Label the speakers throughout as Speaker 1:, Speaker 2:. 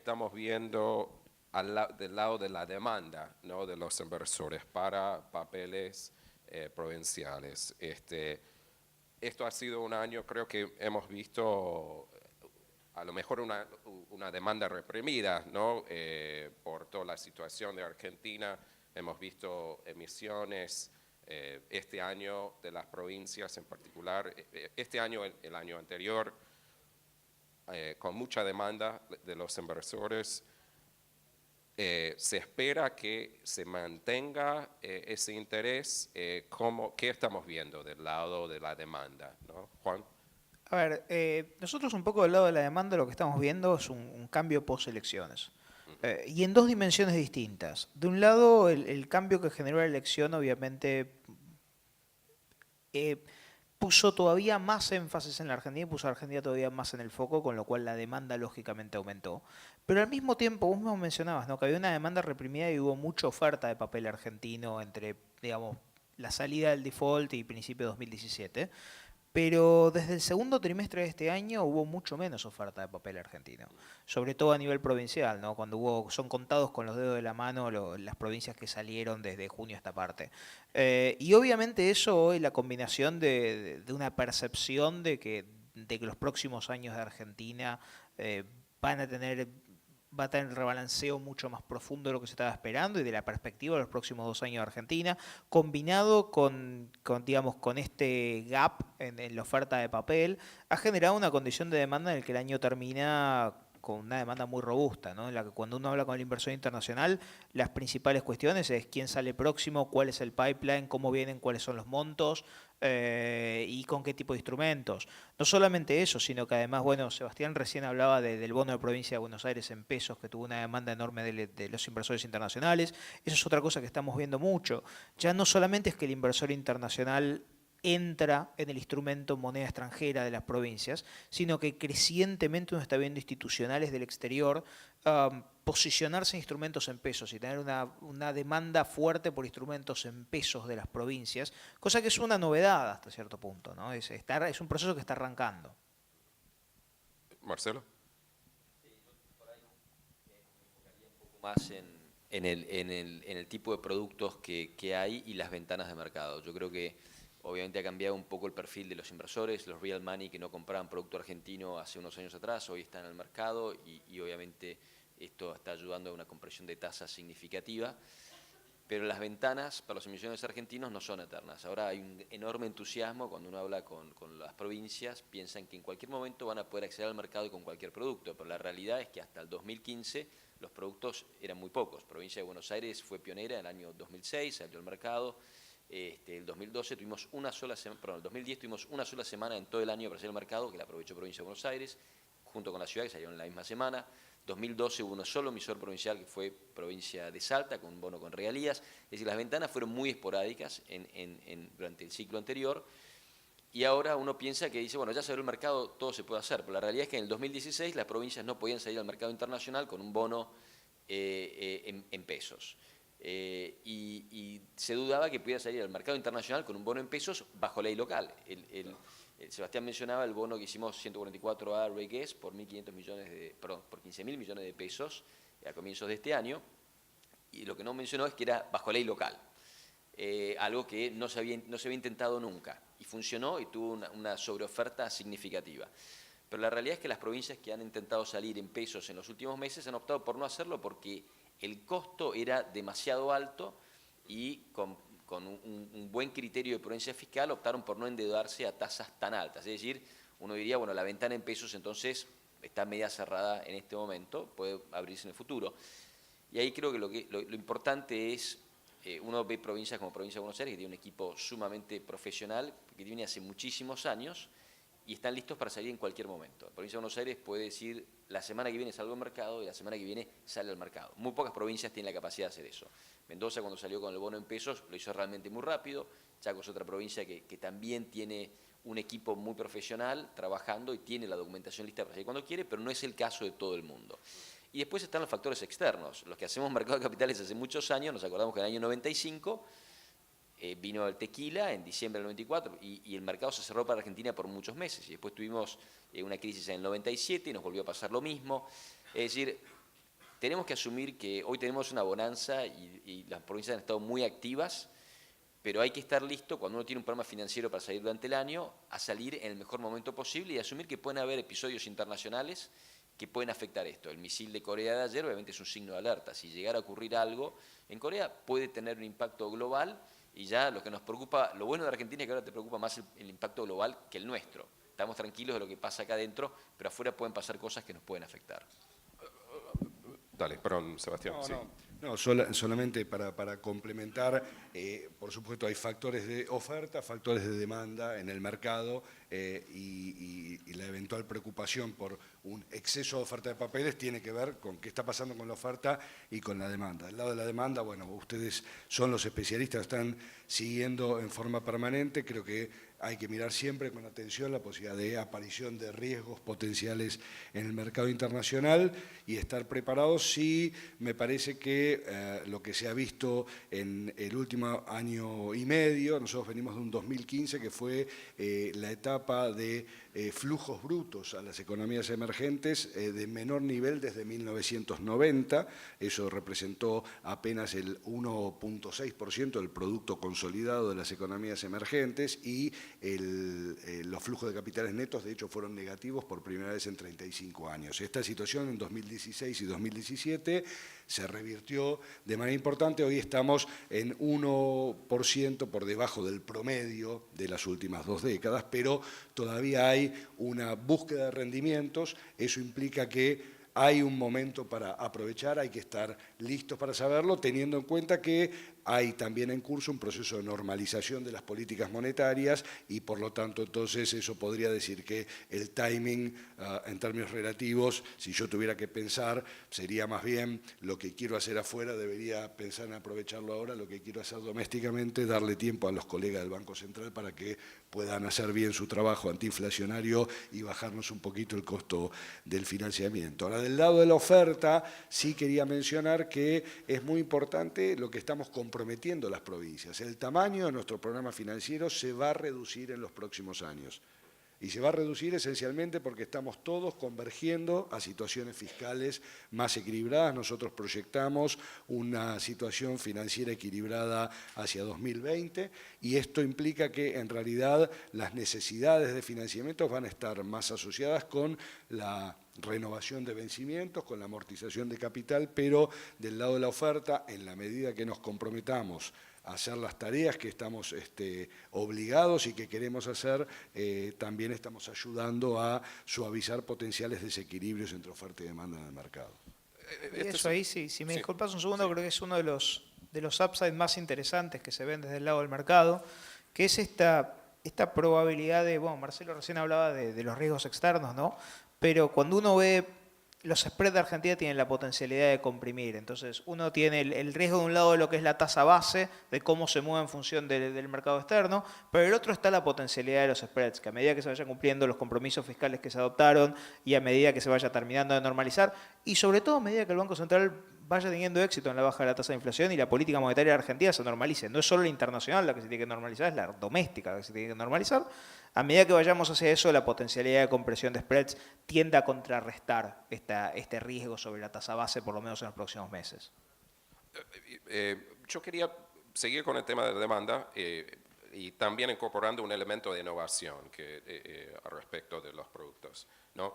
Speaker 1: estamos viendo del lado de la demanda, ¿no?, de los inversores para papeles provinciales. Esto ha sido un año, creo que hemos visto a lo mejor una demanda reprimida, ¿no? Por toda la situación de Argentina. Hemos visto emisiones este año de las provincias en particular, este año, el año anterior, con mucha demanda de los inversores. Se espera que se mantenga ese interés. ¿Qué estamos viendo del lado de la demanda, ¿no, Juan?
Speaker 2: A ver, nosotros un poco del lado de la demanda lo que estamos viendo es un cambio post-elecciones.
Speaker 1: Ujú.
Speaker 2: Y en dos dimensiones distintas. De un lado, el cambio que generó la elección obviamente eh, puso todavía más énfasis en la Argentina y puso a Argentina todavía más en el foco, con lo cual la demanda lógicamente aumentó. Pero al mismo tiempo, vos mismo mencionabas, ¿no?, que había una demanda reprimida y hubo mucha oferta de papel argentino entre, digamos, la salida del default y principio de 2017. Pero desde el segundo trimestre de este año hubo mucho menos oferta de papel argentino, sobre todo a nivel provincial, ¿no? Cuando son contados con los dedos de la mano las provincias que salieron desde junio a esta parte. Y obviamente eso hoy, la combinación de una percepción de que los próximos años de Argentina van a tener va a tener el rebalanceo mucho más profundo de lo que se estaba esperando y de la perspectiva de los próximos 2 años de Argentina, combinado digamos, con este gap en la oferta de papel, ha generado una condición de demanda en la que el año termina con una demanda muy robusta, ¿no? En la que cuando uno habla con el inversor internacional, las principales cuestiones es quién sale próximo, cuál es el pipeline, cómo vienen, cuáles son los montos y con qué tipo de instrumentos. No solamente eso, sino que además, bueno, Sebastián recién hablaba del bono de provincia de Buenos Aires en pesos, que tuvo una demanda enorme de los inversores internacionales. Eso es otra cosa que estamos viendo mucho. Ya no solamente es que el inversor internacional entra en el instrumento moneda extranjera de las provincias, sino que crecientemente uno está viendo institucionales del exterior posicionarse instrumentos en pesos y tener una demanda fuerte por instrumentos en pesos de las provincias, cosa que es una novedad hasta cierto punto, ¿no? Es un proceso que está arrancando.
Speaker 1: Marcelo.
Speaker 3: Más en el tipo de productos que hay y las ventanas de mercado. Yo creo que obviamente ha cambiado un poco el perfil de los inversores, los real money que no compraban producto argentino hace unos años atrás, hoy están en el mercado y obviamente esto está ayudando a una compresión de tasas significativa. Pero las ventanas para los inversionistas argentinos no son eternas. Ahora hay un enorme entusiasmo cuando uno habla con las provincias, piensan que en cualquier momento van a poder acceder al mercado con cualquier producto, pero la realidad es que hasta el 2015 los productos eran muy pocos. Provincia de Buenos Aires fue pionera en el año 2006, salió al mercado. El 2012 tuvimos una sola semana, perdón, el 2010 tuvimos una sola semana en todo el año para salir al mercado, que la aprovechó Provincia de Buenos Aires, junto con la ciudad, que salieron en la misma semana. 2012 hubo uno solo emisor provincial, que fue provincia de Salta, con un bono con regalías. Es decir, las ventanas fueron muy esporádicas durante el ciclo anterior. Y ahora uno piensa que dice, bueno, ya se abrió el mercado, todo se puede hacer. Pero la realidad es que en el 2016 las provincias no podían salir al mercado internacional con un bono en pesos. Y se dudaba que pudiera salir al mercado internacional con un bono en pesos bajo ley local. Sebastián mencionaba el bono que hicimos 144A Regues por 15.000 millones de pesos a comienzos de este año, y lo que no mencionó es que era bajo ley local, algo que no se había intentado nunca, y funcionó y tuvo una sobreoferta significativa. Pero la realidad es que las provincias que han intentado salir en pesos en los últimos meses han optado por no hacerlo porque el costo era demasiado alto y con un buen criterio de prudencia fiscal optaron por no endeudarse a tasas tan altas. Es decir, uno diría, bueno, la ventana en pesos entonces está media cerrada en este momento, puede abrirse en el futuro. Y ahí creo que lo importante es, uno ve provincias como Provincia de Buenos Aires, que tiene un equipo sumamente profesional, que viene hace muchísimos años, y están listos para salir en cualquier momento. La Provincia de Buenos Aires puede decir, la semana que viene salgo al mercado y la semana que viene sale al mercado. Muy pocas provincias tienen la capacidad de hacer eso. Mendoza, cuando salió con el bono en pesos, lo hizo realmente muy rápido. Chaco es otra provincia que también tiene un equipo muy profesional trabajando y tiene la documentación lista para salir cuando quiere, pero no es el caso de todo el mundo. Y después están los factores externos. Los que hacemos mercado de capitales hace muchos años, nos acordamos que en el año 95 vino el tequila en diciembre del 94 y el mercado se cerró para Argentina por muchos meses. Y después tuvimos una crisis en el 97 y nos volvió a pasar lo mismo. Es decir, tenemos que asumir que hoy tenemos una bonanza y las provincias han estado muy activas, pero hay que estar listo cuando uno tiene un programa financiero para salir durante el año, a salir en el mejor momento posible y asumir que pueden haber episodios internacionales que pueden afectar esto. El misil de Corea de ayer obviamente es un signo de alerta. Si llegara a ocurrir algo en Corea puede tener un impacto global y ya lo que nos preocupa, lo bueno de Argentina es que ahora te preocupa más el impacto global que el nuestro. Estamos tranquilos de lo que pasa acá adentro, pero afuera pueden pasar cosas que nos pueden afectar.
Speaker 1: Dale, perdón, Sebastián. Sí.
Speaker 4: No, solamente para complementar, por supuesto hay factores de oferta, factores de demanda en el mercado y la eventual preocupación por un exceso de oferta de papeles tiene que ver con qué está pasando con la oferta y con la demanda. Del lado de la demanda, bueno, ustedes son los especialistas, están siguiendo en forma permanente, creo que hay que mirar siempre con atención la posibilidad de aparición de riesgos potenciales en el mercado internacional y estar preparados. Sí, me parece que lo que se ha visto en el último año y medio, nosotros venimos de un 2015 que fue la etapa de flujos brutos a las economías emergentes de menor nivel desde 1990, eso representó apenas el 1.6% del producto consolidado de las economías emergentes y los flujos de capitales netos de hecho fueron negativos por primera vez en 35 años. Esta situación en 2016 y 2017 se revirtió de manera importante, hoy estamos en 1% por debajo del promedio de las últimas 2 décadas, pero todavía hay una búsqueda de rendimientos, eso implica que hay un momento para aprovechar, hay que estar listos para saberlo, teniendo en cuenta que hay también en curso un proceso de normalización de las políticas monetarias y por lo tanto entonces eso podría decir que el timing en términos relativos, si yo tuviera que pensar, sería más bien lo que quiero hacer afuera, debería pensar en aprovecharlo ahora, lo que quiero hacer domésticamente, darle tiempo a los colegas del Banco Central para que puedan hacer bien su trabajo antiinflacionario y bajarnos un poquito el costo del financiamiento. Ahora, del lado de la oferta, sí quería mencionar que es muy importante lo que estamos comprometiendo las provincias. El tamaño de nuestro programa financiero se va a reducir en los próximos años. Y se va a reducir esencialmente porque estamos todos convergiendo a situaciones fiscales más equilibradas. Nosotros proyectamos una situación financiera equilibrada hacia 2020 y esto implica que en realidad las necesidades de financiamiento van a estar más asociadas con la renovación de vencimientos, con la amortización de capital, pero del lado de la oferta, en la medida que nos comprometamos a hacer las tareas que estamos obligados y que queremos hacer, también estamos ayudando a suavizar potenciales desequilibrios entre oferta y demanda en el mercado.
Speaker 2: Eso ahí, sí, si me disculpas un segundo, creo que es uno de los upsides más interesantes que se ven desde el lado del mercado, que es esta probabilidad de, bueno, Marcelo recién hablaba de los riesgos externos, ¿no? Pero cuando uno ve, los spreads de Argentina tienen la potencialidad de comprimir, entonces uno tiene el riesgo de un lado de lo que es la tasa base, de cómo se mueve en función del mercado externo, pero el otro está la potencialidad de los spreads, que a medida que se vayan cumpliendo los compromisos fiscales que se adoptaron y a medida que se vaya terminando de normalizar, y sobre todo a medida que el Banco Central vaya teniendo éxito en la baja de la tasa de inflación y la política monetaria de Argentina se normalice. No es solo la internacional la que se tiene que normalizar, es la doméstica la que se tiene que normalizar. A medida que vayamos hacia eso, la potencialidad de compresión de spreads tiende a contrarrestar este riesgo sobre la tasa base, por lo menos en los próximos meses.
Speaker 1: Yo quería seguir con el tema de demanda y también incorporando un elemento de innovación al respecto de los productos, ¿no?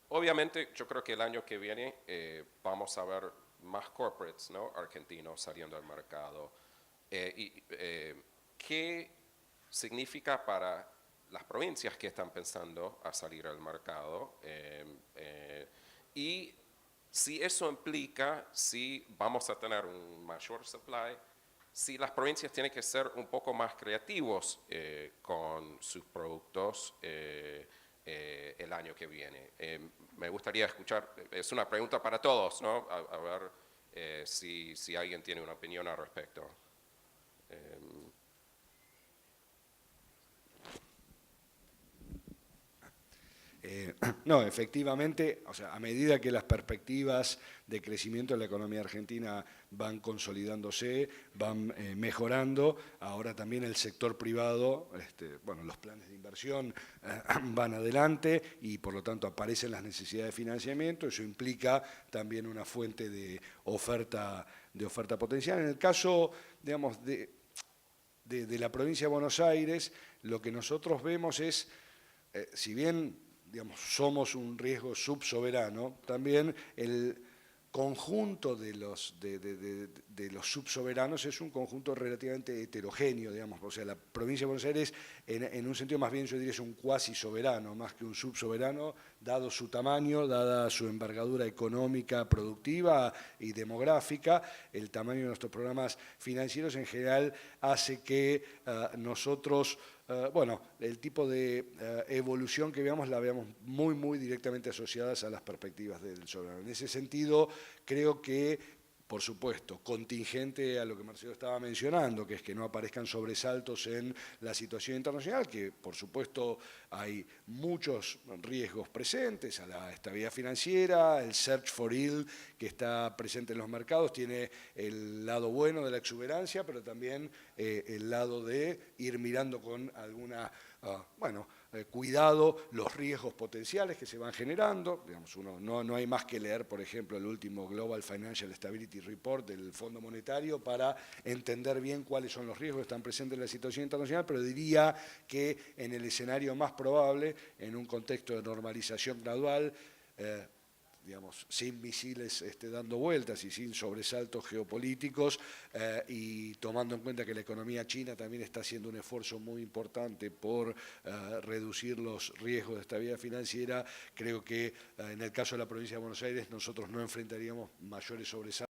Speaker 1: Obviamente, yo creo que el año que viene vamos a ver más corporates, ¿no?, argentinos saliendo al mercado. ¿Qué significa para las provincias que están pensando a salir al mercado? Y si eso implica, si vamos a tener un mayor supply, si las provincias tienen que ser un poco más creativos con sus productos el año que viene. Me gustaría escuchar, es una pregunta para todos, ¿no? A ver si alguien tiene una opinión al respecto.
Speaker 4: No, efectivamente, o sea, a medida que las perspectivas de crecimiento de la economía argentina van consolidándose, van mejorando, ahora también el sector privado, bueno, los planes de inversión van adelante y por lo tanto aparecen las necesidades de financiamiento, eso implica también una fuente de oferta potencial. En el caso, digamos, de la provincia de Buenos Aires, lo que nosotros vemos es, si bien digamos, somos un riesgo subsoberano, también el conjunto de los subsoberanos es un conjunto relativamente heterogéneo, digamos, o sea, la provincia de Buenos Aires en un sentido más bien yo diría es un cuasi soberano, más que un subsoberano, dado su tamaño, dada su envergadura económica, productiva y demográfica, el tamaño de nuestros programas financieros en general hace que nosotros bueno, el tipo de evolución que veamos la veamos muy directamente asociadas a las perspectivas del soberano. En ese sentido, creo que, por supuesto, contingente a lo que Marcelo estaba mencionando, que es que no aparezcan sobresaltos en la situación internacional, que por supuesto hay muchos riesgos presentes a la estabilidad financiera, el search for yield que está presente en los mercados tiene el lado bueno de la exuberancia, pero también el lado de ir mirando con alguna, cuidado los riesgos potenciales que se van generando. Digamos, no hay más que leer, por ejemplo, el último Global Financial Stability Report del Fondo Monetario para entender bien cuáles son los riesgos que están presentes en la situación internacional, pero diría que en el escenario más probable, en un contexto de normalización gradual, digamos, sin misiles dando vueltas y sin sobresaltos geopolíticos y tomando en cuenta que la economía china también está haciendo un esfuerzo muy importante por reducir los riesgos de estabilidad financiera, creo que en el caso de la provincia de Buenos Aires nosotros no enfrentaríamos mayores sobresaltos